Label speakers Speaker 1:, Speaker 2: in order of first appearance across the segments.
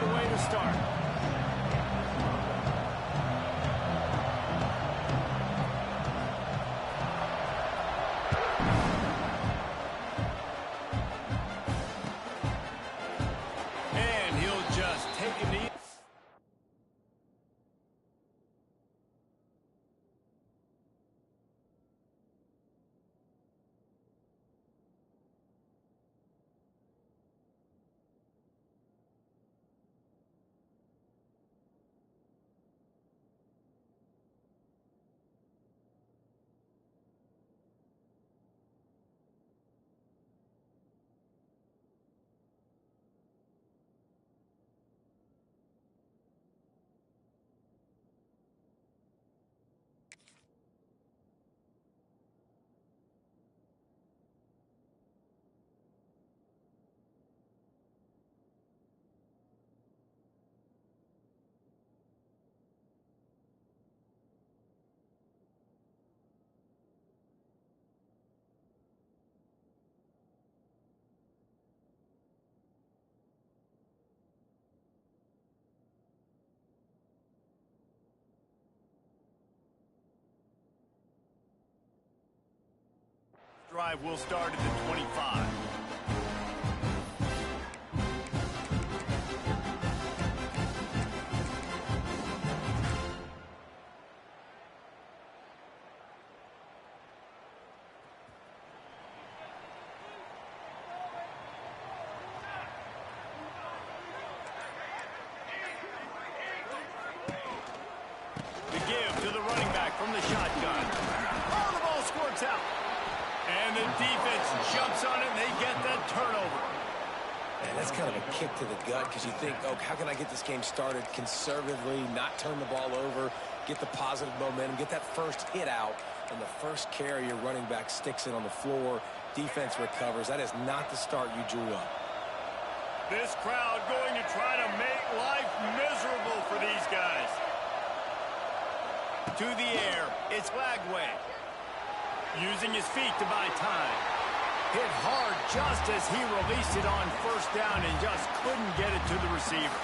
Speaker 1: good way to start. And he'll just take a knee. Drive will start at the 25. The give to the running back from the shotgun. Oh, the ball squirts out. And the defense jumps on it, and they get that turnover.
Speaker 2: Man, that's kind of a kick to the gut because you think, oh, how can I get this game started conservatively, not turn the ball over, get the positive momentum, get that first hit out, and the first carry, your running back sticks it on the floor, defense recovers. That is not the start you drew up.
Speaker 1: This crowd going to try to make life miserable for these guys. To the air, it's Lagway. Using his feet to buy time. Hit hard just as he released it on first down and just couldn't get it to the receiver.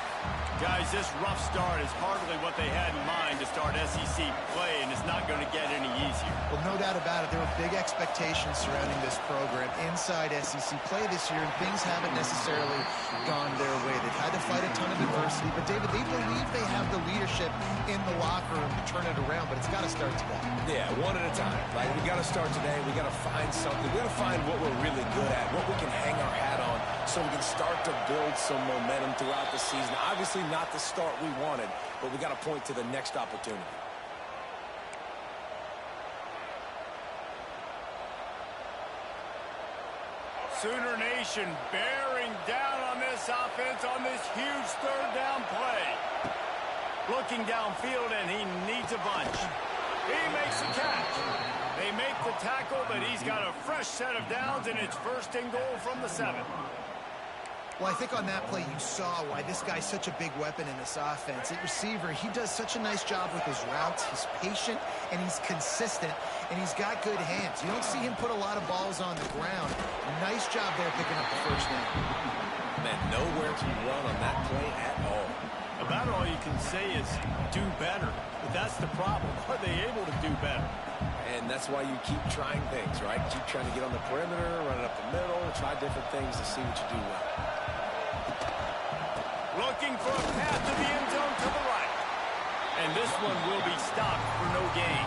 Speaker 1: Guys, this rough start is hardly what they had in mind to start SEC play, and it's not going to get any easier.
Speaker 3: Well, no doubt about it. There were big expectations surrounding this program inside SEC play this year, and things haven't necessarily gone their way. They've had to fight a ton of adversity, but, David, they believe they have the leadership in the locker room to turn it around, but it's got to start today.
Speaker 2: Yeah, one at a time. Like, we got to start today. We got to find something. We got to find what we're really good at, what we can hang our hat on, so we can start to build some momentum throughout the season. Obviously, not the start we wanted, but we got to point to the next opportunity.
Speaker 1: Sooner Nation bearing down on this offense on this huge third down play. Looking downfield, and he needs a bunch. He makes the catch. They make the tackle, but he's got a fresh set of downs, and it's first and goal from the 7.
Speaker 3: Well, I think on that play you saw why this guy's such a big weapon in this offense. At receiver, he does such a nice job with his routes. He's patient, and he's consistent, and he's got good hands. You don't see him put a lot of balls on the ground. Nice job there picking up the first down.
Speaker 2: Man, nowhere to run on that play at all.
Speaker 1: About all you can say is do better. But that's the problem. Are they able to do better?
Speaker 2: And that's why you keep trying things, right? Keep trying to get on the perimeter, run it up the middle, try different things to see what you do well.
Speaker 1: Looking for a path to the end zone to the right. And this one will be stopped for no gain.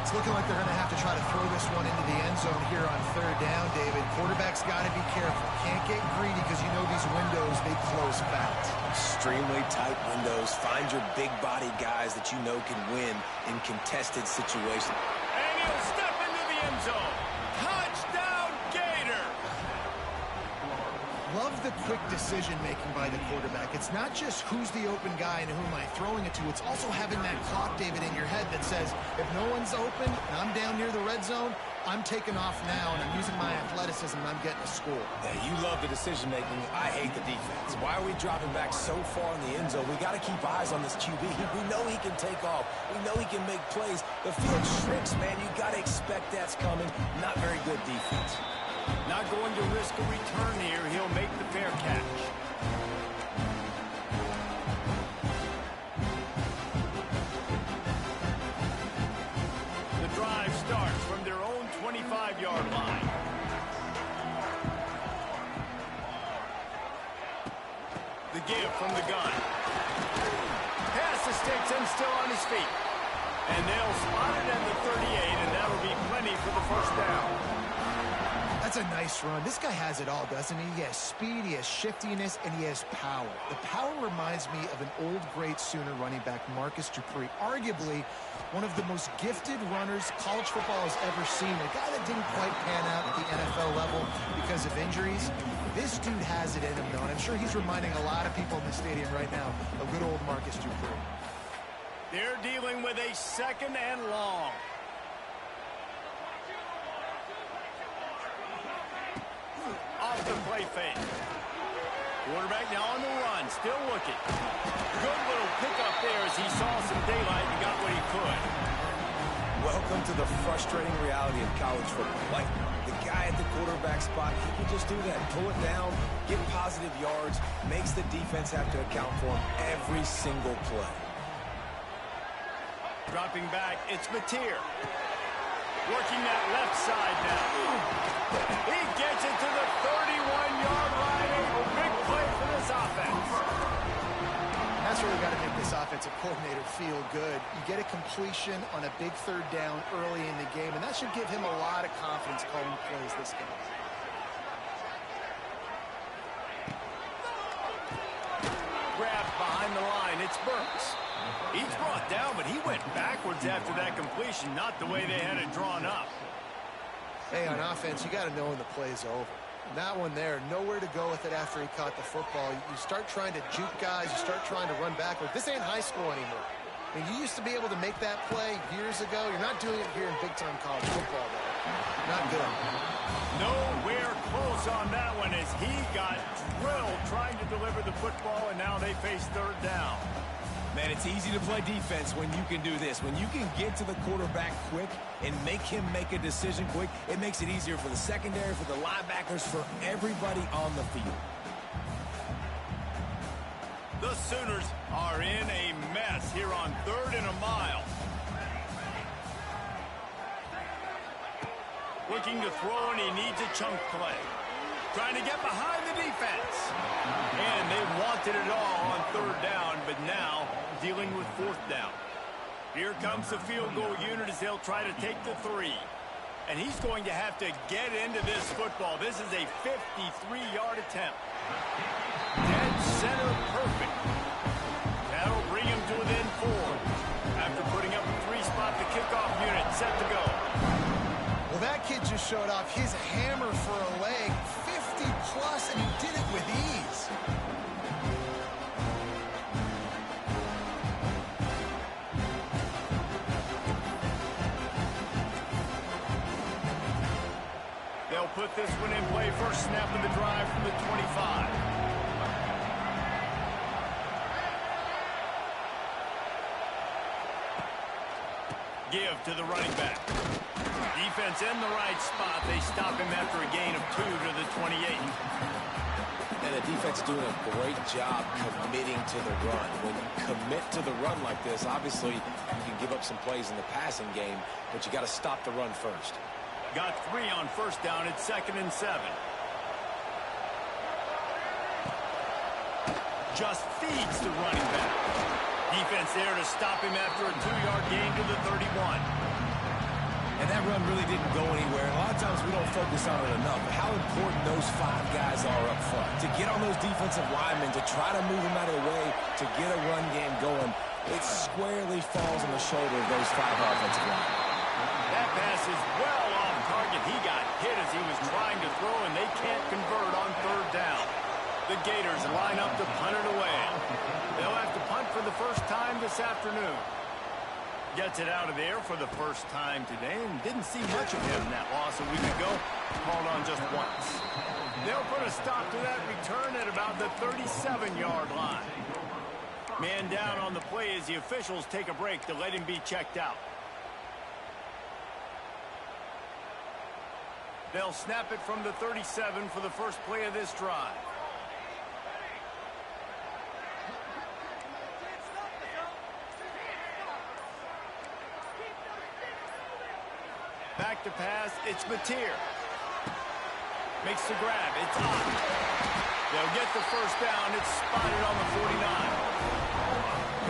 Speaker 3: It's looking like they're going to have to try to throw this one into the end zone here on third down, David. Quarterback's got to be careful. Can't get greedy because you know these windows, they close fast.
Speaker 2: Extremely tight windows. Find your big body guys that you know can win in contested situations.
Speaker 1: And he'll step into the end zone. Touchdown, Gator!
Speaker 3: Love the quick decision-making by the quarterback. It's not just who's the open guy and who am I throwing it to. It's also having that clock, David, in your head that says, if no one's open and I'm down near the red zone, I'm taking off now, and I'm using my athleticism, and I'm getting a score.
Speaker 2: Yeah, you love the decision-making. I hate the defense. Why are we dropping back so far in the end zone? We got to keep eyes on this QB. We know he can take off. We know he can make plays. The field shrinks, man. You got to expect that's coming. Not very good defense.
Speaker 1: Not going to risk a return here. He'll make the fair catch. give from the gun. Pass the sticks and still on his feet. And they'll spot it at the 38, and that'll be plenty for the first down.
Speaker 3: That's a nice run. This guy has it all, doesn't he? He has speed, he has shiftiness, and he has power. The power reminds me of an old, great Sooner running back, Marcus Dupree. Arguably one of the most gifted runners college football has ever seen. A guy that didn't quite pan out at the NFL level because of injuries. This dude has it in him, though, and I'm sure he's reminding a lot of people in the stadium right now of good old Marcus Dupree.
Speaker 1: They're dealing with a 2nd and long. Off the play fake. Quarterback now on the run, still looking. Good little pickup there as he saw some daylight and got what he could.
Speaker 2: Welcome to the frustrating reality of college football. Like, the guy at the quarterback spot, he can just do that. Pull it down, get positive yards, makes the defense have to account for him every single play.
Speaker 1: Dropping back, it's Mateer. Working that left side now. He gets it to the 31-yard line. A big play for this offense.
Speaker 3: That's where we've got to make this offensive coordinator feel good. You get a completion on a big 3rd down early in the game, and that should give him a lot of confidence calling plays this game.
Speaker 1: Grabbed behind the line, it's Burks. He's brought down, but he went backwards after that completion, not the way they had it drawn up.
Speaker 3: Hey, on offense, you got to know when the play's over. That one there, nowhere to go with it after he caught the football. You start trying to juke guys, you start trying to run backward. This ain't high school anymore. I mean, you used to be able to make that play years ago. You're not doing it here in big-time college football, though. Not good.
Speaker 1: Nowhere close on that one as he got drilled trying to deliver the football, and now they face 3rd down.
Speaker 2: Man, it's easy to play defense when you can do this. When you can get to the quarterback quick and make him make a decision quick, it makes it easier for the secondary, for the linebackers, for everybody on the field.
Speaker 1: The Sooners are in a mess here on 3rd and a mile. Looking to throw, and he needs a chunk play. Trying to get behind the defense. And they wanted it all on 3rd down, but now dealing with 4th down. Here comes the field goal unit as they'll try to take the 3. And he's going to have to get into this football. This is a 53-yard attempt. Dead center perfect. That'll bring him to within 4. After putting up a 3-spot, the kickoff unit set to go.
Speaker 3: Well, that kid just showed off his hammer for a leg, 50-plus, and he did it with ease.
Speaker 1: They'll put this one in play. First snap of the drive from the 25. Give to the running back. Defense in the right spot. They stop him after a gain of 2 to the 28.
Speaker 2: And the defense doing a great job committing to the run. When you commit to the run like this, obviously you can give up some plays in the passing game, but you got to stop the run first.
Speaker 1: Got 3 on first down. It's 2nd and 7. Just feeds the running back. Defense there to stop him after a 2-yard gain to the 31.
Speaker 2: And that run really didn't go anywhere. A lot of times we don't focus on it enough. But how important those 5 guys are up front. To get on those defensive linemen, to try to move them out of the way, to get a run game going, it squarely falls on the shoulder of those 5 offensive linemen.
Speaker 1: That pass is well off target. He got hit as he was trying to throw, and they can't convert on 3rd down. The Gators line up to punt it away. They'll have to punt for the first time this afternoon. Gets it out of there for the first time today, and didn't see much of him in that loss a week ago. Called on just once. They'll put a stop to that return at about the 37-yard line. Man down on the play as the officials take a break to let him be checked out. They'll snap it from the 37 for the first play of this drive. Back to pass, it's Mateer. Makes the grab, it's up. They'll get the first down. It's spotted on the 49.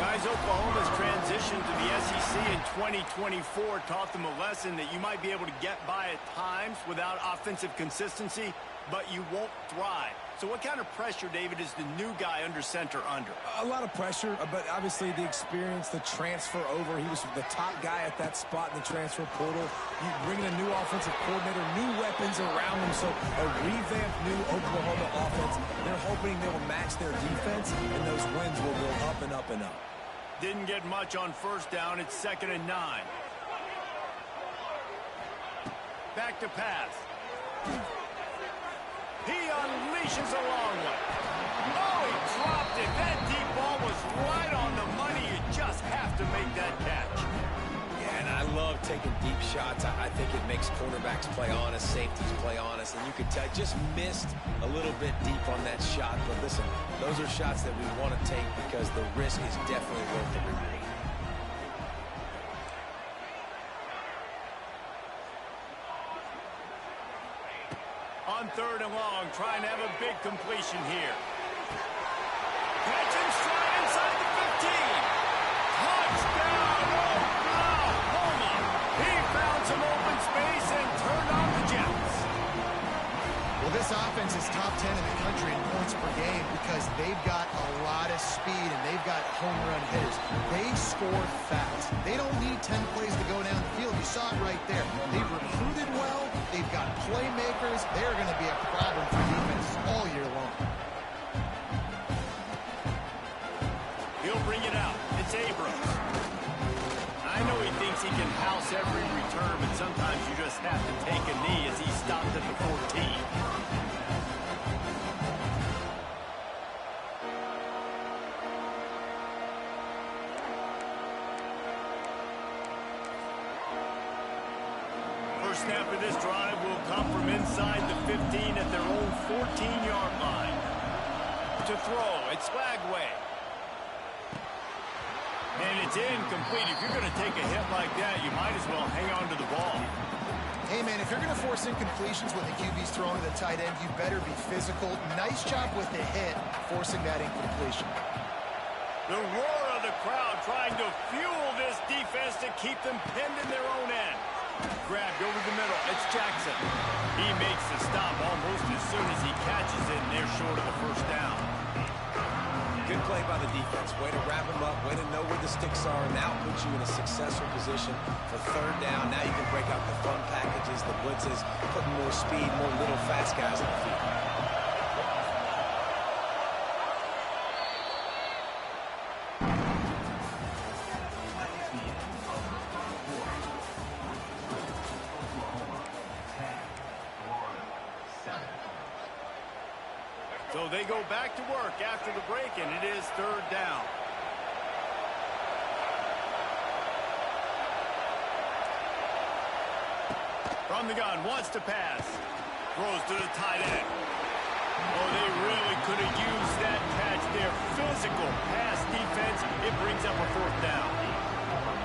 Speaker 1: Guys, Oklahoma's transition to the SEC in 2024 taught them a lesson that you might be able to get by at times without offensive consistency, but you won't thrive. So what kind of pressure, David, is the new guy under center under?
Speaker 2: A lot of pressure, but obviously the experience, the transfer over. He was the top guy at that spot in the transfer portal. You bring in a new offensive coordinator, new weapons around him, so a revamped new Oklahoma offense. They're hoping they will match their defense, and those wins will go up and up and up.
Speaker 1: Didn't get much on first down. It's 2nd and 9. Back to pass. He unleashes a long one. Oh, he dropped it. That deep ball was right on the money. You just have to make that catch.
Speaker 2: Yeah, and I love taking deep shots. I think it makes cornerbacks play honest, safeties play honest, and you could tell just missed a little bit deep on that shot. But listen, those are shots that we want to take because the risk is definitely worth the reward.
Speaker 1: On 3rd and long, trying to have a big completion here. Catch and stride inside the 15. Touchdown, Oklahoma. He found some open space and turned on the Jets.
Speaker 3: Well, this offense is top 10 in the country in points per game because they've got a lot of speed and they've got home run hitters. They score fast. They don't need 10 plays to go down the field. You saw it right there. They've recruited well. They've got playmakers. They're going to be a problem for defense all year long.
Speaker 1: He'll bring it out. It's Abrams. I know he thinks he can house every return, but sometimes you just have to take a knee as he stopped at the 14. First snap of this drive will come from inside the 15 at their own 14-yard line. To throw, it's Flagway. And it's incomplete. If you're going to take a hit like that, you might as well hang on to the ball.
Speaker 3: Hey, man, if you're going to force incompletions when the QB's throwing to the tight end, you better be physical. Nice job with the hit, forcing that incompletion.
Speaker 1: The roar of the crowd trying to fuel this defense to keep them pinned in their own end. Grabbed over the middle. It's Jackson. He makes the stop almost as soon as he catches it, and they're short of the first down.
Speaker 2: Good play by the defense. Way to wrap him up. Way to know where the sticks are. Now puts you in a successful position for 3rd down. Now you can break out the fun packages, the blitzes, putting more speed, more little fast guys on the field.
Speaker 1: So they go back to work after the break, and it is 3rd down. From the gun, wants to pass. Throws to the tight end. Oh, they really could have used that catch there. Physical pass defense. It brings up a 4th down.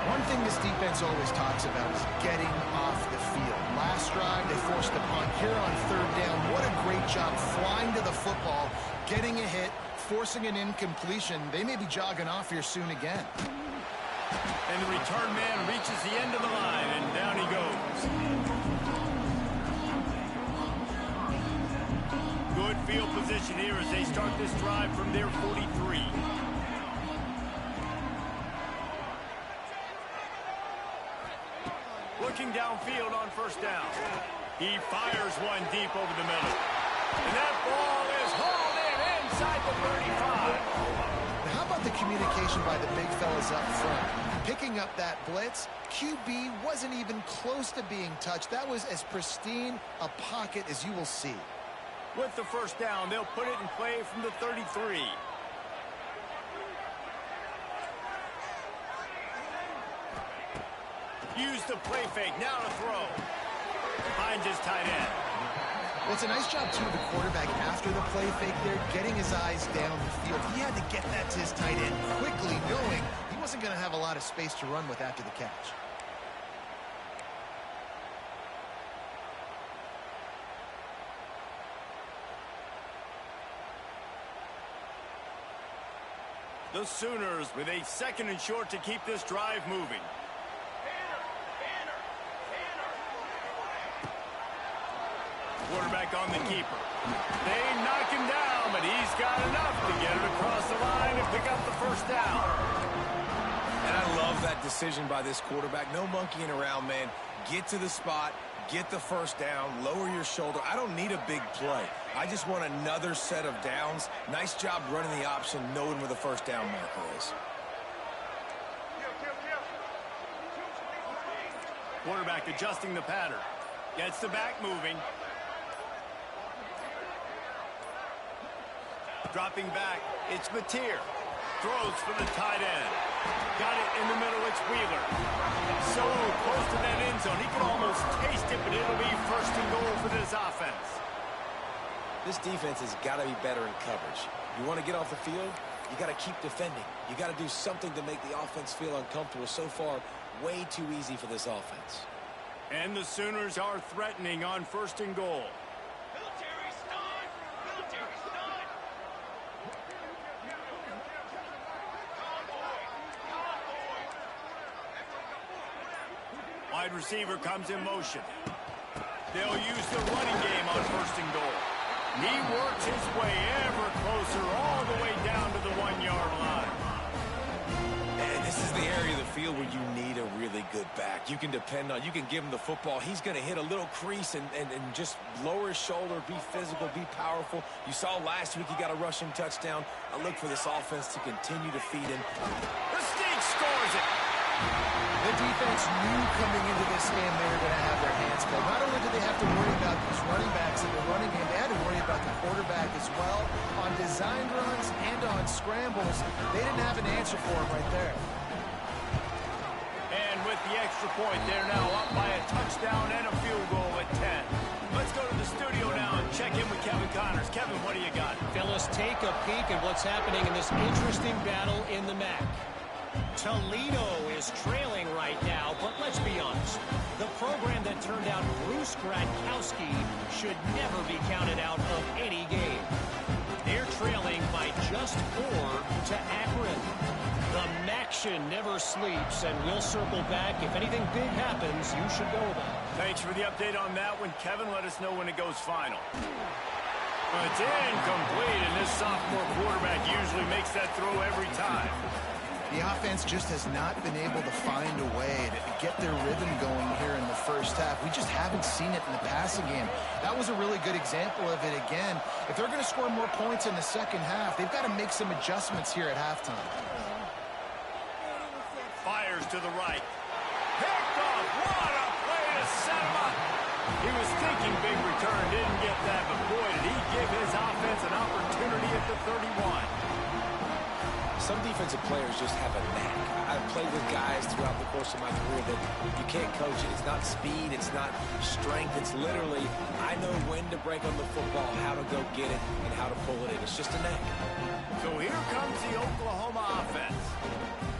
Speaker 3: One thing this defense always talks about is getting off the field. Last drive, they forced the punt. Here on 3rd down, what a great job flying to the football, getting a hit, forcing an incompletion. They may be jogging off here soon again.
Speaker 1: And the return man reaches the end of the line, and down he goes. Good field position here as they start this drive from their 43. Looking downfield on 1st down. He fires one deep over the middle. And that ball is hauled in inside the 35.
Speaker 3: Now, how about the communication by the big fellas up front? Picking up that blitz, QB wasn't even close to being touched. That was as pristine a pocket as you will see.
Speaker 1: With the 1st down, they'll put it in play from the 33. Use the play fake. Now to throw. Finds his tight end.
Speaker 3: Well, it's a nice job, too, of the quarterback after the play fake there, getting his eyes down the field. He had to get that to his tight end quickly, knowing he wasn't going to have a lot of space to run with after the catch.
Speaker 1: The Sooners with a 2nd and short to keep this drive moving. Quarterback on the keeper. They knock him down, but he's got enough to get it across the line and pick up the first down.
Speaker 2: And I love that decision by this quarterback. No monkeying around, man. Get to the spot, get the first down, lower your shoulder. I don't need a big play. I just want another set of downs. Nice job running the option, knowing where the first down marker is.
Speaker 1: Quarterback adjusting the pattern. Gets the back moving. Dropping back, it's Mateer. Throws for the tight end. Got it in the middle, it's Wheeler. So close to that end zone, he can almost taste it, but it'll be 1st and goal for this offense.
Speaker 2: This defense has got to be better in coverage. You want to get off the field, you got to keep defending. You got to do something to make the offense feel uncomfortable. So far, way too easy for this offense.
Speaker 1: And the Sooners are threatening on 1st and goal. Wide receiver comes in motion. They'll use the running game on 1st and goal. He works his way ever closer all the way down to the 1-yard line.
Speaker 2: And this is the area of the field where you need a really good back. You can depend on, you can give him the football. He's going to hit a little crease and just lower his shoulder, be physical, be powerful. You saw last week he got a rushing touchdown. I look for this offense to continue to feed him.
Speaker 1: The Sneak scores it.
Speaker 3: The defense knew coming into this game they were going to have their hands full. Not only did they have to worry about these running backs in the running game, they had to worry about the quarterback as well. On design runs and on scrambles, they didn't have an answer for him right there.
Speaker 1: And with the extra point, they're now up by a touchdown and a field goal at 10. Let's go to the studio now and check in with Kevin Connors. Kevin, what do you got?
Speaker 4: Phyllis, take a peek at what's happening in this interesting battle in the MAC. Toledo is trailing right now, but let's be honest. The program that turned out Bruce Gradkowski should never be counted out of any game. They're trailing by just 4 to Akron. The MACtion never sleeps, and we'll circle back. If anything big happens, you should know about it.
Speaker 1: Thanks for the update on that one, Kevin. Let us know when it goes final. It's incomplete, and this sophomore quarterback usually makes that throw every time.
Speaker 3: The offense just has not been able to find a way to get their rhythm going here in the first half. We just haven't seen it in the passing game. That was a really good example of it again. If they're going to score more points in the second half, they've got to make some adjustments here at halftime.
Speaker 1: Fires to the right. Picked off. What a play to set him up. He was thinking big return, didn't get that, but boy, did he give his offense an opportunity at the 31.
Speaker 2: Some defensive players just have a knack. I've played with guys throughout the course of my career that you can't coach it. It's not speed, it's not strength. It's literally, I know when to break on the football, how to go get it, and how to pull it in. It's just a knack.
Speaker 1: So here comes the Oklahoma offense.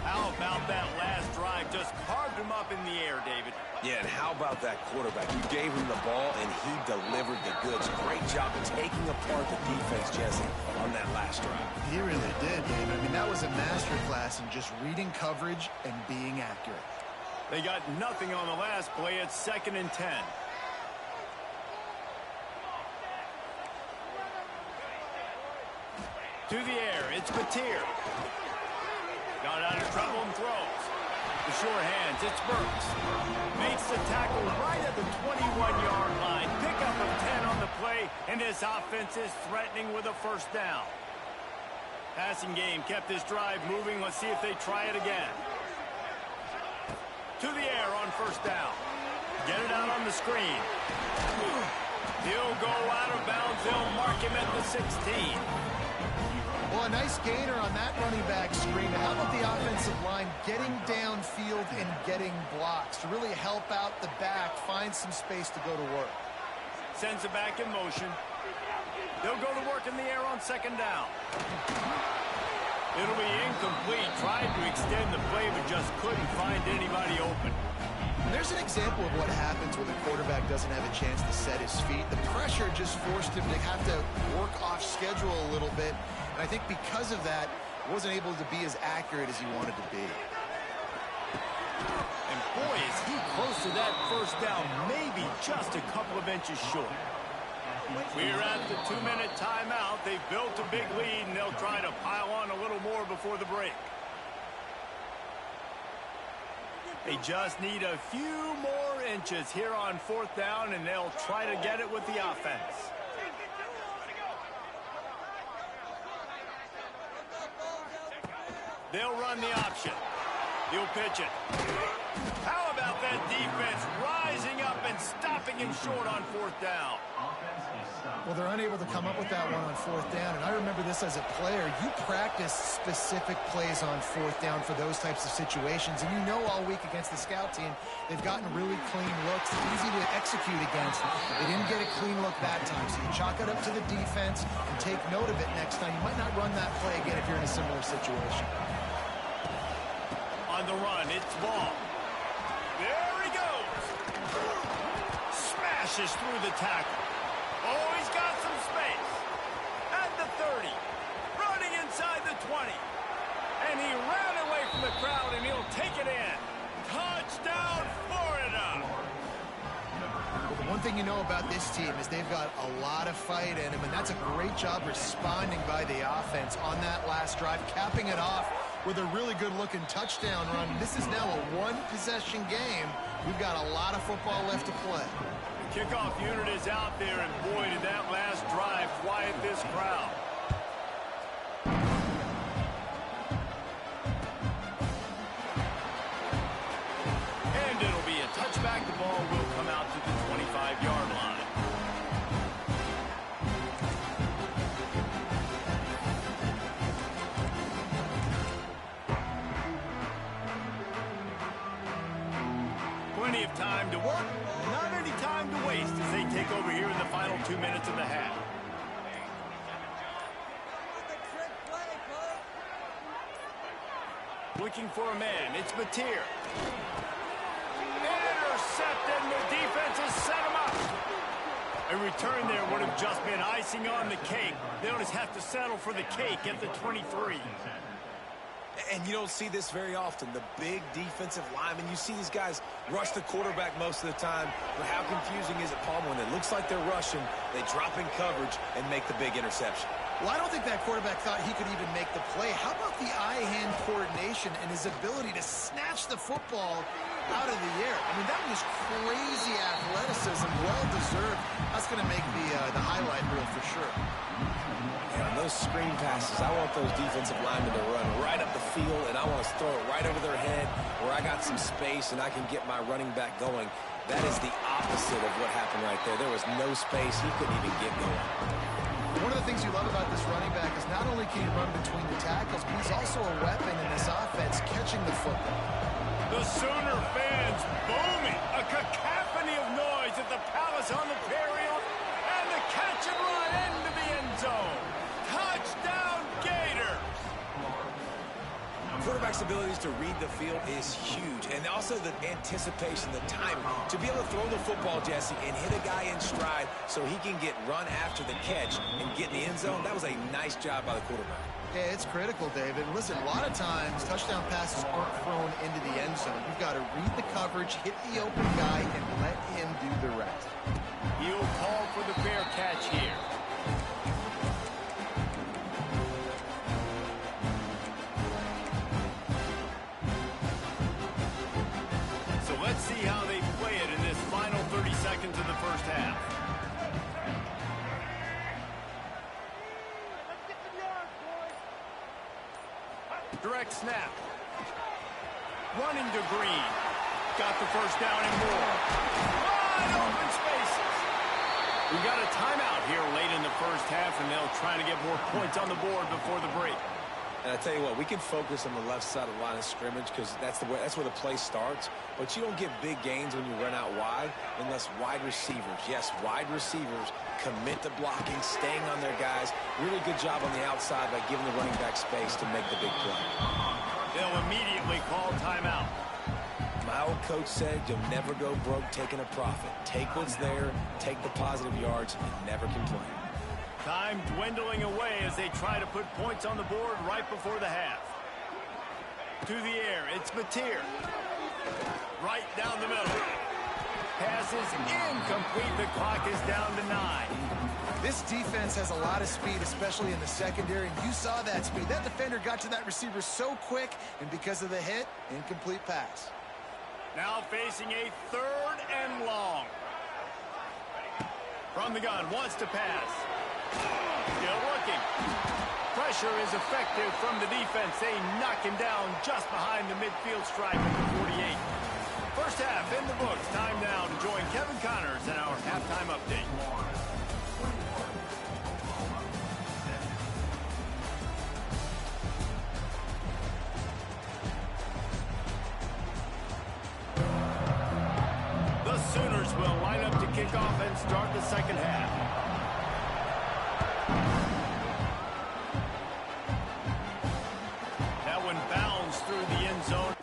Speaker 1: How about that last drive? Just carved him up in the air, David.
Speaker 2: Yeah, and how about that quarterback? You gave him the ball, and he delivered the goods. Great job taking apart the defense, Jesse, on that last drive.
Speaker 3: He really did, Dave. I mean, that was a masterclass in just reading coverage and being accurate.
Speaker 1: They got nothing on the last play. It's 2nd and 10. To the air, it's Mateer. Got out of trouble and throws. The short hands, it's Burks. Makes the tackle right at the 21-yard line. Pickup of 10 on the play, and this offense is threatening with a first down. Passing game kept this drive moving. Let's see if they try it again. To the air on first down. Get it out on the screen. He'll go out of bounds. They'll mark him at the 16.
Speaker 3: Well, a nice gainer on that running back screen. How about the offensive line getting downfield and getting blocks to really help out the back, find some space to go to work?
Speaker 1: Sends it back in motion. They'll go to work in the air on 2nd down. It'll be incomplete. Tried to extend the play, but just couldn't find anybody open.
Speaker 3: And there's an example of what happens when the quarterback doesn't have a chance to set his feet. The pressure just forced him to have to work off schedule a little bit. And I think because of that, Wasn't able to be as accurate as he wanted to be.
Speaker 1: And boy, is he close to that first down, maybe just a couple of inches short. We're at the 2-minute timeout. They've built a big lead, and they'll try to pile on a little more before the break. They just need a few more inches here on 4th down, and they'll try to get it with the offense. They'll run the option. He'll pitch it. How about that defense rising up and stopping him short on 4th down?
Speaker 3: Well, they're unable to come up with that one on 4th down, and I remember this as a player. You practice specific plays on 4th down for those types of situations, and you know all week against the scout team, they've gotten really clean looks, easy to execute against. They didn't get a clean look that time, so you chalk it up to the defense and take note of it next time. You might not run that play again if you're in a similar situation.
Speaker 1: On the run, it's ball. There he goes. Smashes through the tackle. Oh, he's got some space. At the 30. Running inside the 20. And he ran away from the crowd, and he'll take it in. Touchdown, Florida.
Speaker 3: Well, the one thing you know about this team is they've got a lot of fight in them, and that's a great job responding by the offense on that last drive, capping it off with a really good-looking touchdown run. This is now a one-possession game. We've got a lot of football left to play.
Speaker 1: The kickoff unit is out there, and boy, did that last drive quiet this crowd. And it'll be a touchback. The ball will come out to the 25-yard line. Plenty of time to work, not any time to waste as they take over here in the final 2 minutes of the half. Looking for a man, it's Mateer. Intercepted, and the defense has set him up. A return there would have just been icing on the cake. They'll just have to settle for the cake at the 23.
Speaker 2: And you don't see this very often. The big defensive linemen, you see these guys rush the quarterback most of the time. But how confusing is it, Palmer, when it looks like they're rushing, they drop in coverage and make the big interception?
Speaker 3: Well, I don't think that quarterback thought he could even make the play. How about the eye-hand coordination and his ability to snatch the football out of the air? I mean, that was crazy athleticism, well-deserved. That's going to make the highlight reel for sure.
Speaker 2: And on those screen passes, I want those defensive linemen to run right up the field, and I want to throw it right over their head where I got some space and I can get my running back going. That is the opposite of what happened right there. There was no space. He couldn't even get going.
Speaker 3: One of the things you love about this running back is not only can he run between the tackles, but he's also a weapon in this offense, catching the football.
Speaker 1: The Sooner fans booming. A cacophony of noise at the Palace on the Prairie. And the catch and run into the end zone. Touchdown, Gators.
Speaker 2: Quarterback's abilities to read the field is huge. And also the anticipation, the timing. To be able to throw the football, Jesse, and hit a guy in stride so he can get run after the catch and get in the end zone, that was a nice job by the quarterback.
Speaker 3: Yeah, it's critical, David. Listen, a lot of times touchdown passes aren't thrown into the end zone. You've got to read the coverage, hit the open guy, and let him do the rest.
Speaker 1: He'll call for the fair catch here. So let's see how they play it in this final 30 seconds of the first half. Direct snap. Running to Green. Got the first down and more. Wide open spaces. We got a timeout here late in the first half, and they'll try to get more points on the board before the break.
Speaker 2: And I tell you what, we can focus on the left side of the line of scrimmage because that's where the play starts. But you don't get big gains when you run out wide unless wide receivers, yes, wide receivers commit to blocking, staying on their guys. Really good job on the outside by giving the running back space to make the big play.
Speaker 1: They'll immediately call timeout.
Speaker 2: My old coach said you'll never go broke taking a profit. Take what's there, take the positive yards, and never complain.
Speaker 1: Time dwindling away as they try to put points on the board right before the half. To the air, it's Mateer. Right down the middle. Pass is incomplete. The clock is down to 9.
Speaker 3: This defense has a lot of speed, especially in the secondary, and you saw that speed. That defender got to that receiver so quick, and because of the hit, incomplete pass.
Speaker 1: Now facing a 3rd and long. From the gun, wants to pass. Still looking. Pressure is effective from the defense. They knock him down just behind the midfield stripe at the 48. First half in the books. Time now to join Kevin Connors in our halftime update. The Sooners will line up to kick off and start the second half. That one bounds through the end zone.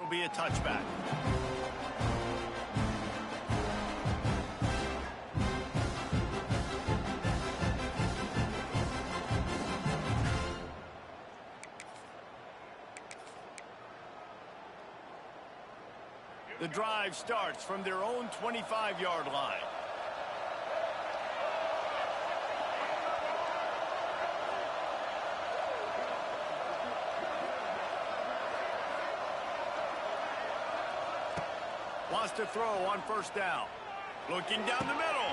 Speaker 1: It'll be a touchback. The drive starts from their own 25-yard line. Wants to throw on first down. Looking down the middle.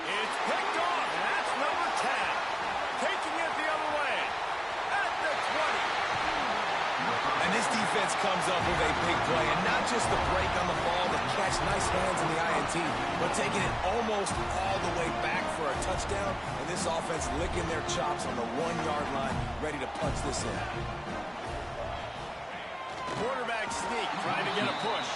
Speaker 1: It's picked off. That's number 10. Taking it the other way. At the 20.
Speaker 2: And this defense comes up with a big play, and not just the break on the ball, the catch, nice hands in the INT, but taking it almost all the way back for a touchdown, and this offense licking their chops on the 1-yard line, ready to punch this in.
Speaker 1: Quarterback sneak, trying to get a push.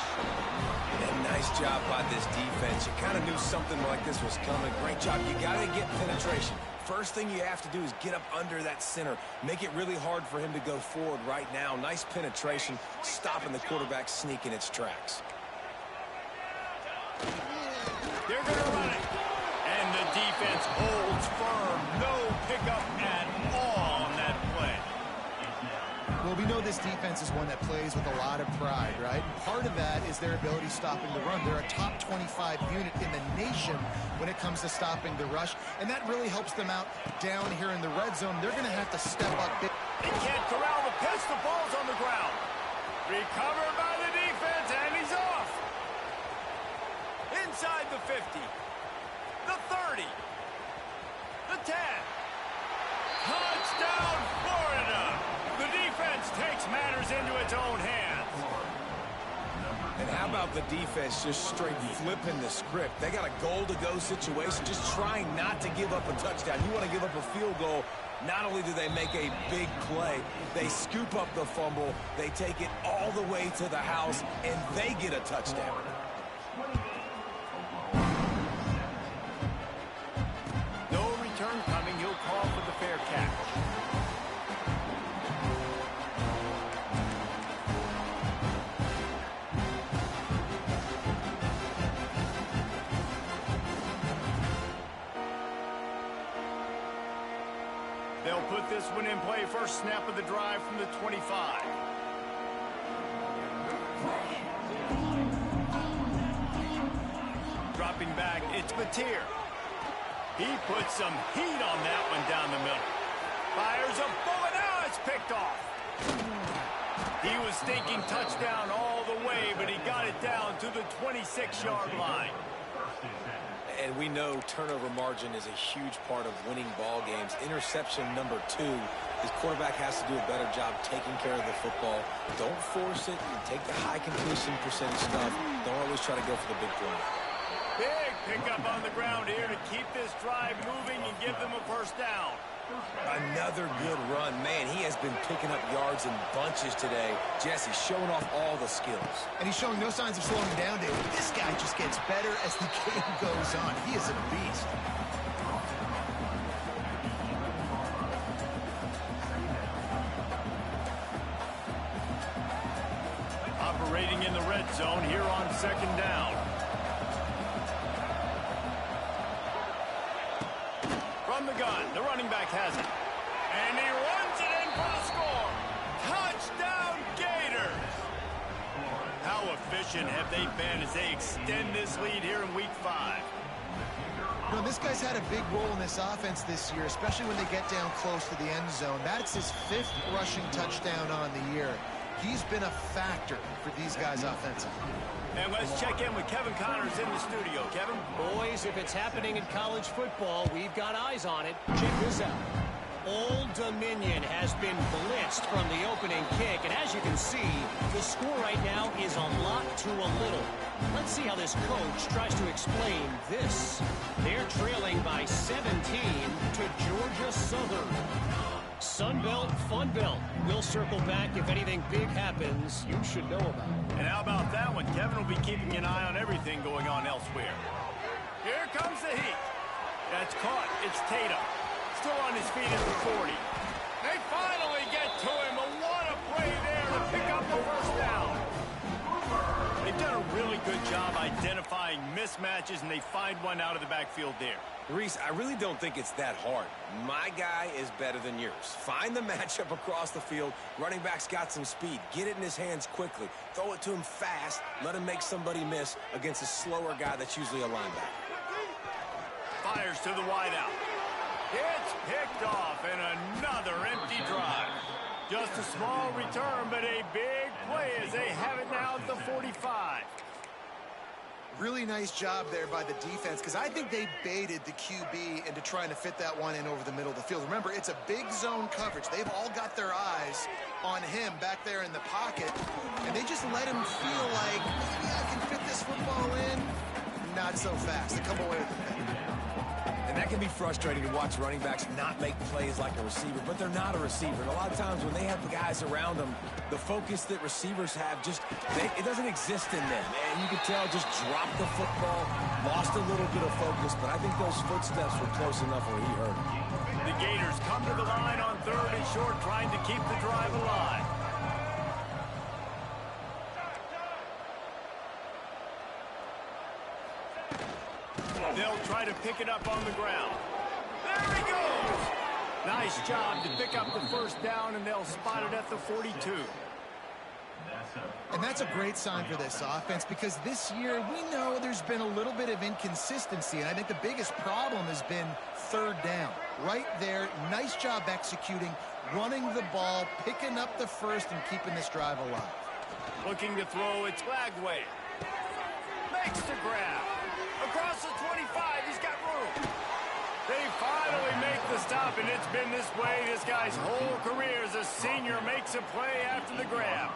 Speaker 2: And nice job by this defense. You kind of knew something like this was coming. Great job. You got to get penetration. First thing you have to do is get up under that center. Make it really hard for him to go forward right now. Nice penetration, stopping the quarterback sneak in its tracks.
Speaker 1: They're going to run it. And the defense holds firm. No pickup at all on that play.
Speaker 3: Well, we know this defense is one that plays with a lot of pride, right? And part of that is their ability stopping the run. They're a top 25 unit in the nation when it comes to stopping the rush, and that really helps them out down here in the red zone. They're going to have to step up big.
Speaker 1: He can't corral the pitch. The ball's on the ground. Recovered by the defense, and he's off. Inside the 50. The 30. The 10. Touchdown, Florida. The defense takes matters into its own hands.
Speaker 2: And how about the defense just straight flipping the script? They got a goal-to-go situation, just trying not to give up a touchdown. You want to give up a field goal, not only do they make a big play, they scoop up the fumble, they take it all the way to the house, and they get a touchdown.
Speaker 1: No return coming. He'll call for the fair catch. They'll put this one in play first snap of the drive from the 25. Dropping back, it's Mateer. He puts some heat on that one down the middle. Fires a bullet. Now it's picked off. He was thinking touchdown all the way, but he got it down to the 26-yard line.
Speaker 2: And we know turnover margin is a huge part of winning ball games. Interception number 2. His quarterback has to do a better job taking care of the football. Don't force it. Take the high completion percentage stuff. Don't always try to go for the big play.
Speaker 1: Big pickup on the ground here to keep this drive moving and give them a first down.
Speaker 2: Another good run. Man, he has been picking up yards in bunches today. Jesse showing off all the skills.
Speaker 3: And he's showing no signs of slowing down, David. This guy just gets better as the game goes on. He is a beast.
Speaker 1: Operating in the red zone here on second down. From the gun, the running back has it. And he runs it in for the score. Touchdown, Gators! How efficient have they been as they extend this lead here in Week 5?
Speaker 3: You know, this guy's had a big role in this offense this year, especially when they get down close to the end zone. That's his 5th rushing touchdown on the year. He's been a factor for these guys offensively.
Speaker 1: And let's check in with Kevin Connors in the studio. Kevin?
Speaker 4: Boys, if it's happening in college football, we've got eyes on it. Check this out. Old Dominion has been blitzed from the opening kick, and as you can see, the score right now is a lot to a little. Let's see how this coach tries to explain this. They're trailing by 17 to Georgia Southern. Sunbelt, Funbelt. We'll circle back if anything big happens you should know about.
Speaker 1: And how about that one? Kevin will be keeping an eye on everything going on elsewhere. Here comes the heat. That's caught. It's Tatum. Still on his feet at the 40. They finally get to him. But what a play there to pick up the first down. They've done a really good job identifying mismatches, and they find one out of the backfield there.
Speaker 2: Reese, I really don't think it's that hard. My guy is better than yours. Find the matchup across the field. Running back's got some speed. Get it in his hands quickly. Throw it to him fast. Let him make somebody miss against a slower guy that's usually a linebacker.
Speaker 1: Fires to the wideout. It's picked off, and another empty drive. Just a small return, but a big play as they have it now at the 45.
Speaker 3: Really nice job there by the defense, because I think they baited the QB into trying to fit that one in over the middle of the field. Remember, it's a big zone coverage. They've all got their eyes on him back there in the pocket, and they just let him feel like, maybe I can fit this football in. Not so fast. They come away with the pick.
Speaker 2: And that can be frustrating to watch running backs not make plays like a receiver, but they're not a receiver. And a lot of times when they have the guys around them, the focus that receivers have it doesn't exist in them. And you can tell just dropped the football, lost a little bit of focus, but I think those footsteps were close enough where he heard them.
Speaker 1: The Gators come to the line on 3rd and short, trying to keep the drive alive. They'll try to pick it up on the ground. There he goes! Nice job to pick up the first down, and they'll spot it at the 42.
Speaker 3: And that's a great sign for this offense, because this year we know there's been a little bit of inconsistency, and I think the biggest problem has been 3rd down. Right there, nice job executing, running the ball, picking up the first, and keeping this drive alive.
Speaker 1: Looking to throw, it's Lagway. Makes the grab. Across the 25, he's got room. They finally make the stop, and it's been this way this guy's whole career as a senior makes a play after the grab.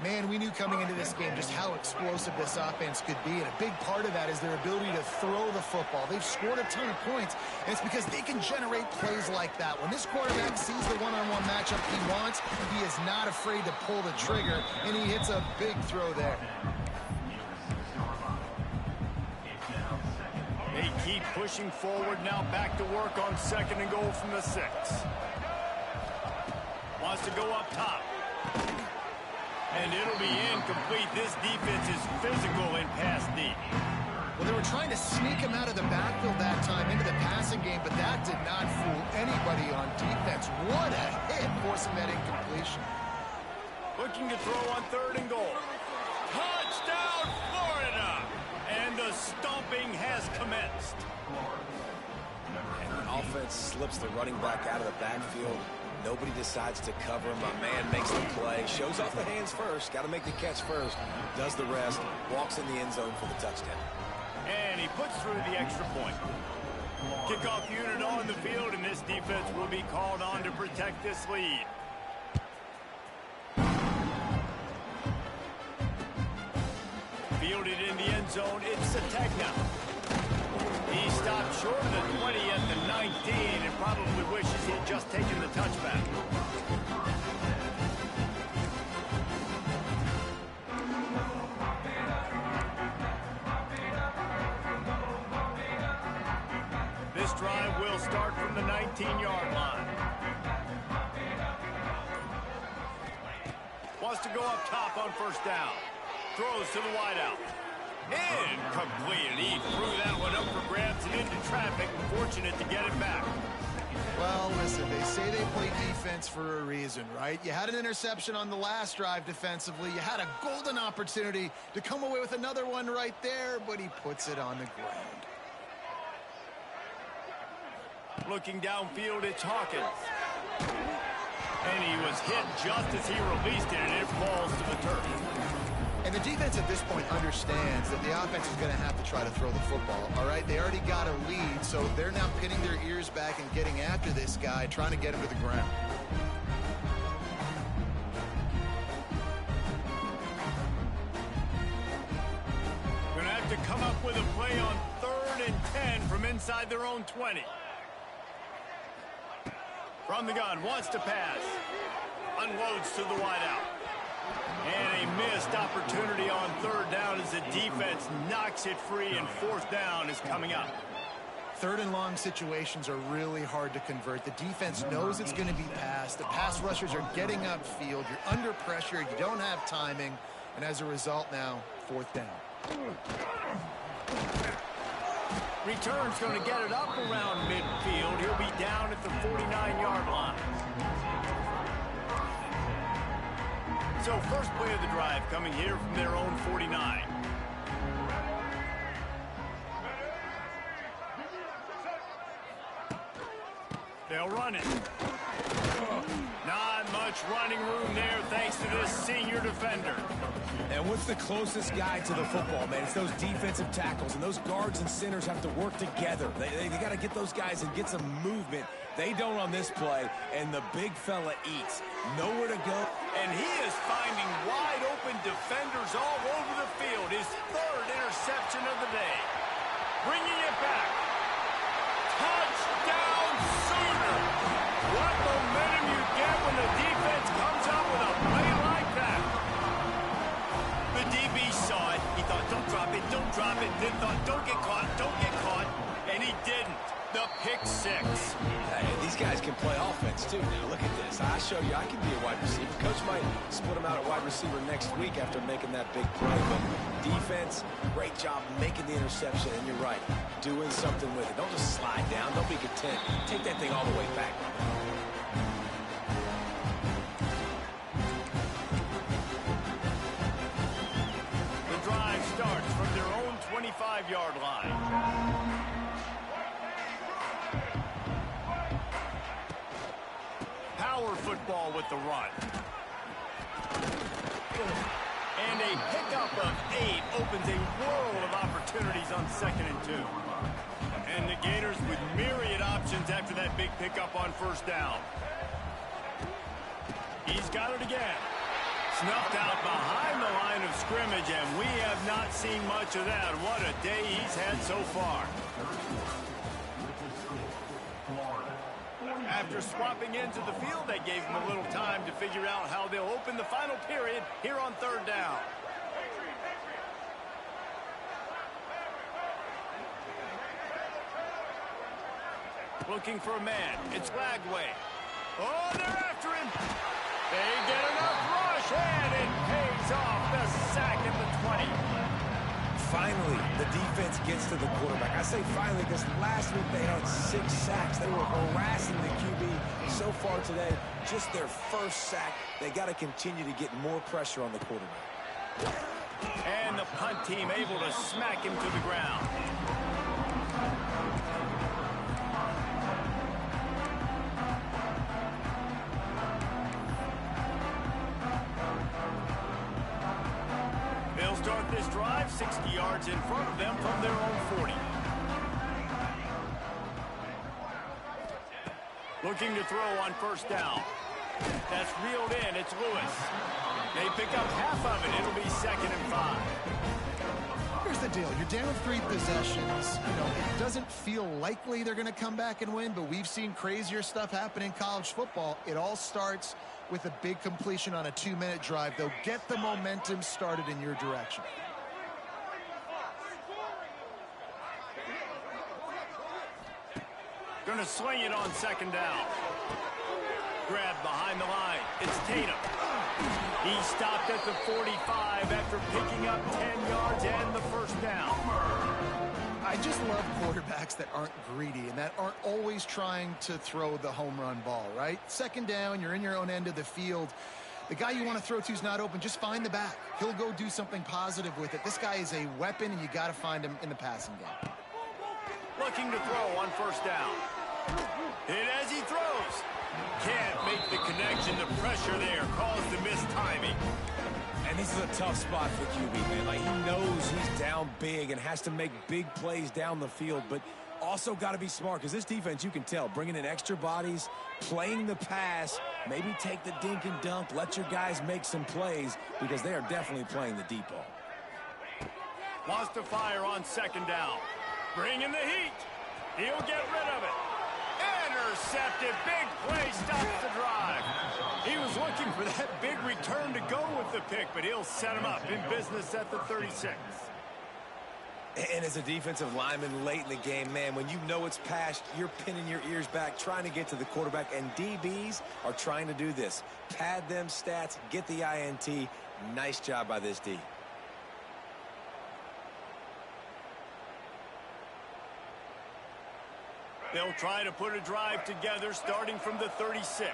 Speaker 3: Man, we knew coming into this game just how explosive this offense could be, and a big part of that is their ability to throw the football. They've scored a ton of points, and it's because they can generate plays like that. When this quarterback sees the one-on-one matchup he wants, he is not afraid to pull the trigger, and he hits a big throw there.
Speaker 1: They keep pushing forward, now back to work on 2nd and goal from the 6. Wants to go up top. And it'll be incomplete. This defense is physical in pass deep.
Speaker 3: Well, they were trying to sneak him out of the backfield that time into the passing game, but that did not fool anybody on defense. defense. What a hit, forcing that incompletion.
Speaker 1: Looking to throw on 3rd and goal. Touchdown, Florida! And the stomping has commenced.
Speaker 2: And the offense slips the running back out of the backfield. Nobody decides to cover him. My man makes the play. Shows off the hands first. Got to make the catch first. Does the rest. Walks in the end zone for the touchdown.
Speaker 1: And he puts through the extra point. Kickoff unit on the field, and this defense will be called on to protect this lead. Fielded in the end zone, it's Sategna. He stopped short of the 20 at the 19 and probably wishes he had just taken the touchback. This drive will start from the 19-yard line. Wants to go up top on 1st down. Throws to the wideout. Incomplete. And he threw that one up for grabs and into traffic. Fortunate to get it back.
Speaker 3: Well, listen, they say they play defense for a reason, right? You had an interception on the last drive defensively. You had a golden opportunity to come away with another one right there, but he puts it on the ground.
Speaker 1: Looking downfield, it's Hawkins. And he was hit just as he released it, and it falls to the turf.
Speaker 3: And the defense at this point understands that the offense is going to have to try to throw the football, all right? They already got a lead, so they're now pinning their ears back and getting after this guy, trying to get him to the ground.
Speaker 1: Going to have to come up with a play on 3rd and 10 from inside their own 20. From the gun, wants to pass. Unloads to the wideout. And a missed opportunity on 3rd down as the defense knocks it free, and 4th down is coming up.
Speaker 3: 3rd and long situations are really hard to convert. The defense knows it's going to be passed. The pass rushers are getting upfield. You're under pressure. You don't have timing. And as a result now, 4th down.
Speaker 1: Return's going to get it up around midfield. He'll be down at the 49-yard line. So first play of the drive coming here from their own 49. They'll run it. Not much running room there thanks to this senior defender.
Speaker 2: And what's the closest guy to the football, man? It's those defensive tackles, and those guards and centers have to work together. They got to get those guys and get some movement. They don't on this play, and the big fella eats. Nowhere to go.
Speaker 1: And he is finding wide-open defenders all over the field. His 3rd interception of the day. Bringing it back. Touchdown, Sooner! What momentum you get when the defense comes up with a play like that. The DB saw it. He thought, don't drop it, don't drop it. Then thought, don't get caught, don't get caught. And he didn't. The pick 6.
Speaker 2: Hey, these guys can play offense, too. Now, look at this. I show you I can be a wide receiver. Coach might split him out at wide receiver next week after making that big play. But defense, great job making the interception. And you're right, doing something with it. Don't just slide down. Don't be content. Take that thing all the way back.
Speaker 1: The drive starts from their own 25-yard line. Power football with the run. And a pickup of 8 opens a world of opportunities on 2nd and 2. And the Gators with myriad options after that big pickup on 1st down. He's got it again. Snuffed out behind the line of scrimmage, and we have not seen much of that. What a day he's had so far. After swapping into the field, they gave him a little time to figure out how they'll open the final period here on 3rd down. Looking for a man. It's Lagway. Oh, they're after him. They get enough rush, and it pays off. The sack at the 20.
Speaker 2: Finally, the defense gets to the quarterback. I say finally because last week they had 6 sacks. They were harassing the QB so far today, just their first sack. They got to continue to get more pressure on the quarterback.
Speaker 1: And the punt team able to smack him to the ground. They'll start this drive 60 yards in front of them from their own 40. Looking to throw on first down. That's reeled in. It's Lewis. They pick up half of it. It'll be 2nd and 5.
Speaker 3: Here's the deal. You're down 3 possessions. You know, it doesn't feel likely they're going to come back and win, but we've seen crazier stuff happen in college football. It all starts with a big completion on a 2-minute drive. They'll get the momentum started in your direction.
Speaker 1: Going to sling it on 2nd down. Grab behind the line. It's Tatum. He stopped at the 45 after picking up 10 yards and the first down.
Speaker 3: I just love quarterbacks that aren't greedy and that aren't always trying to throw the home run ball, right? 2nd down, you're in your own end of the field. The guy you want to throw to is not open. Just find the back. He'll go do something positive with it. This guy is a weapon, and you got to find him in the passing game.
Speaker 1: Looking to throw on first down. Hit as he throws. Can't make the connection. The pressure there caused the missed timing.
Speaker 2: And this is a tough spot for QB, man. Like, he knows he's down big and has to make big plays down the field, but also got to be smart because this defense, you can tell, bringing in extra bodies, playing the pass, maybe take the dink and dunk, let your guys make some plays because they are definitely playing the deep ball.
Speaker 1: Wants to fire on 2nd down. Bring in the heat. He'll get rid of it. Intercepted. Big play stops the drive. He was looking for that big return to go with the pick, but he'll set him up in business at the 36.
Speaker 2: And as a defensive lineman late in the game, man, when you know it's past, you're pinning your ears back, trying to get to the quarterback, and DBs are trying to do this. Pad them stats, get the INT. Nice job by this D.
Speaker 1: They'll try to put a drive together starting from the 36.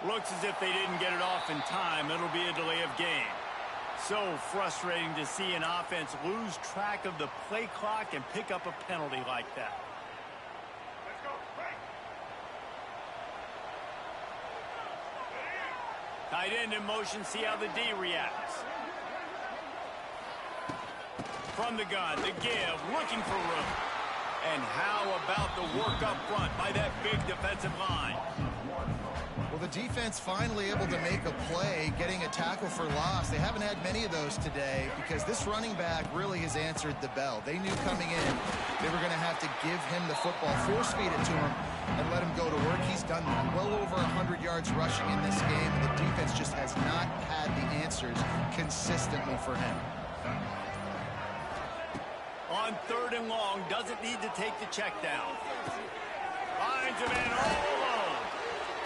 Speaker 1: Looks as if they didn't get it off in time. It'll be a delay of game. So frustrating to see an offense lose track of the play clock and pick up a penalty like that. Tight end in motion, see how the D reacts. From the gun, the give, looking for room. And how about the work up front by that big defensive line?
Speaker 3: Well, the defense finally able to make a play, getting a tackle for loss. They haven't had many of those today because this running back really has answered the bell. They knew coming in they were going to have to give him the football, force feed it to him, and let him go to work. He's done that. Well over 100 yards rushing in this game, and the defense just has not had the answers consistently for him.
Speaker 1: On 3rd and long, doesn't need to take the check down. Finds a man all alone.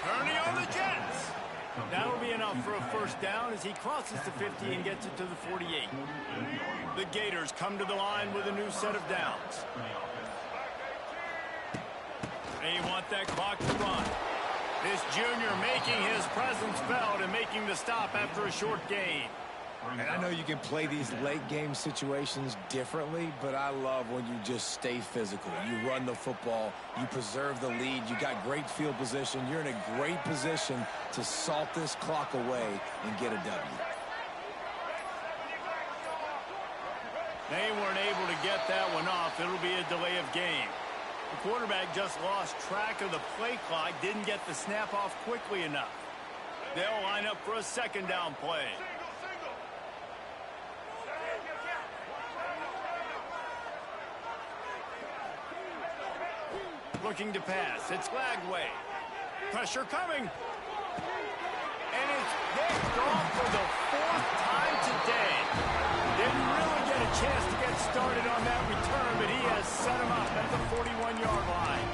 Speaker 1: Turning on the Jets. That'll be enough for a first down as he crosses the 50 and gets it to the 48. The Gators come to the line with a new set of downs. They want that clock to run. This junior making his presence felt and making the stop after a short gain.
Speaker 2: And I know you can play these late game situations differently, but I love when you just stay physical. You run the football, you preserve the lead, you got great field position, you're in a great position to salt this clock away and get a W.
Speaker 1: They weren't able to get that one off. It'll be a delay of game. The quarterback just lost track of the play clock, didn't get the snap off quickly enough. They'll line up for a 2nd down play. Looking to pass. It's Lagway. Pressure coming. And it's picked off for the 4th time today. Didn't really get a chance to get started on that return, but he has set him up at the 41-yard line.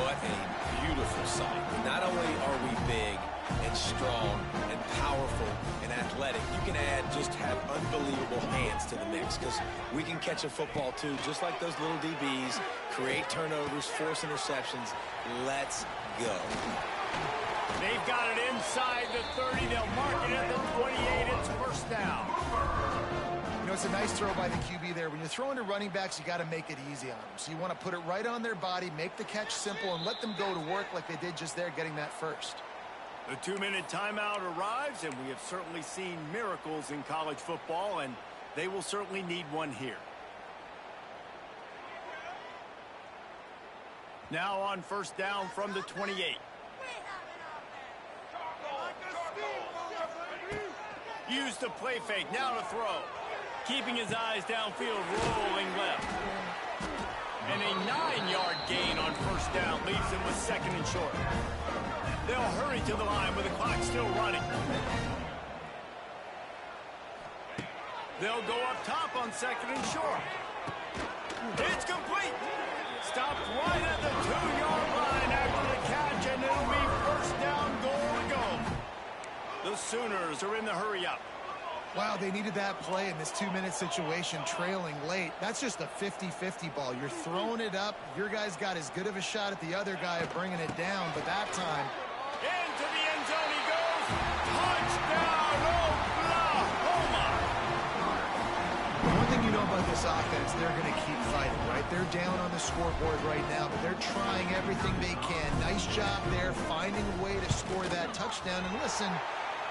Speaker 2: What a beautiful sight. Not only are we big and strong and powerful and athletic, you can just have unbelievable hands to the mix. mistakes because we can catch a football too, just like those little DBs, create turnovers, force interceptions. Let's go.
Speaker 1: They've got it inside the 30. They'll mark it at the 28. It's first down.
Speaker 3: You know, it's a nice throw by the QB there. When you're throwing to running backs, you got to make it easy on them. So you want to put it right on their body, make the catch simple, and let them go to work like they did just there, getting that first.
Speaker 1: The 2-minute timeout arrives, and we have certainly seen miracles in college football, and they will certainly need one here. Now on first down from the 28. Use the play fake, now to throw. Keeping his eyes downfield, rolling left. And a 9-yard gain on first down leaves him with second and short. They'll hurry to the line with the clock still running. They'll go up top on second and short. It's complete. Stopped right at the 2-yard line after the catch, and it'll be first down, goal to go. The Sooners are in the hurry up.
Speaker 3: Wow, they needed that play in this 2-minute situation, trailing late. That's just a 50-50 ball. You're throwing it up. Your guy's got as good of a shot at the other guy of bringing it down, but that time...
Speaker 1: Into the end zone he goes. Touchdown, Oklahoma!
Speaker 3: One thing you know about this offense, they're going to keep fighting, right? They're down on the scoreboard right now, but they're trying everything they can. Nice job there, finding a way to score that touchdown. And listen,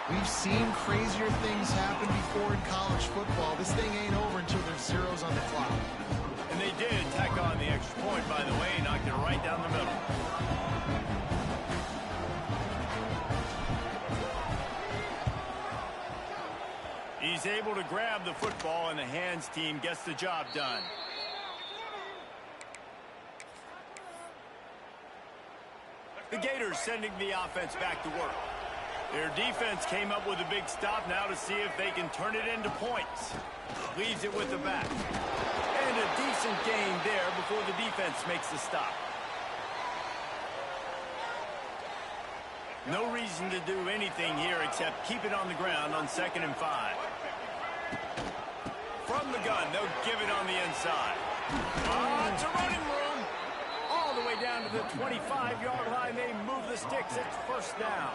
Speaker 3: we've seen crazier things happen before in college football. This thing ain't over until there's zeros on the clock.
Speaker 1: And they did tack on the extra point, by the way, knocked it right down the middle. He's able to grab the football, and the hands team gets the job done. The Gators sending the offense back to work. Their defense came up with a big stop now to see if they can turn it into points. Leaves it with the back. And a decent gain there before the defense makes the stop. No reason to do anything here except keep it on the ground on 2nd and 5. From the gun, they'll give it on the inside. It's a running room. All the way down to the 25-yard line. They move the sticks. It's first down.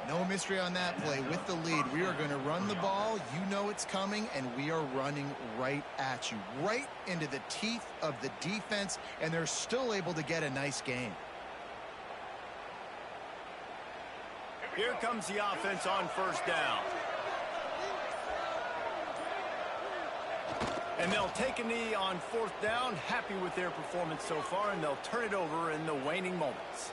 Speaker 3: No mystery on that play. With the lead, we are going to run the ball. You know it's coming, and we are running right at you, right into the teeth of the defense, and they're still able to get a nice gain.
Speaker 1: Here comes the offense on first down. And they'll take a knee on 4th down, happy with their performance so far, and they'll turn it over in the waning moments.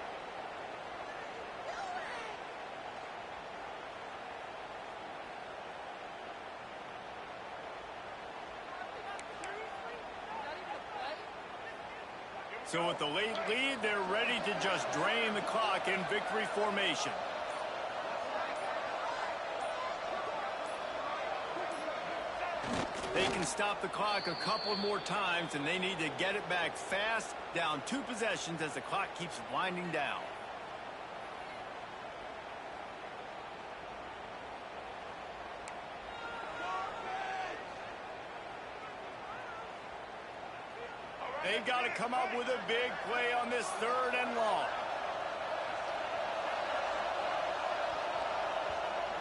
Speaker 1: So with the late lead, they're ready to just drain the clock in victory formation. They can stop the clock a couple more times, and they need to get it back fast, down 2 possessions as the clock keeps winding down. They've got to come up with a big play on this 3rd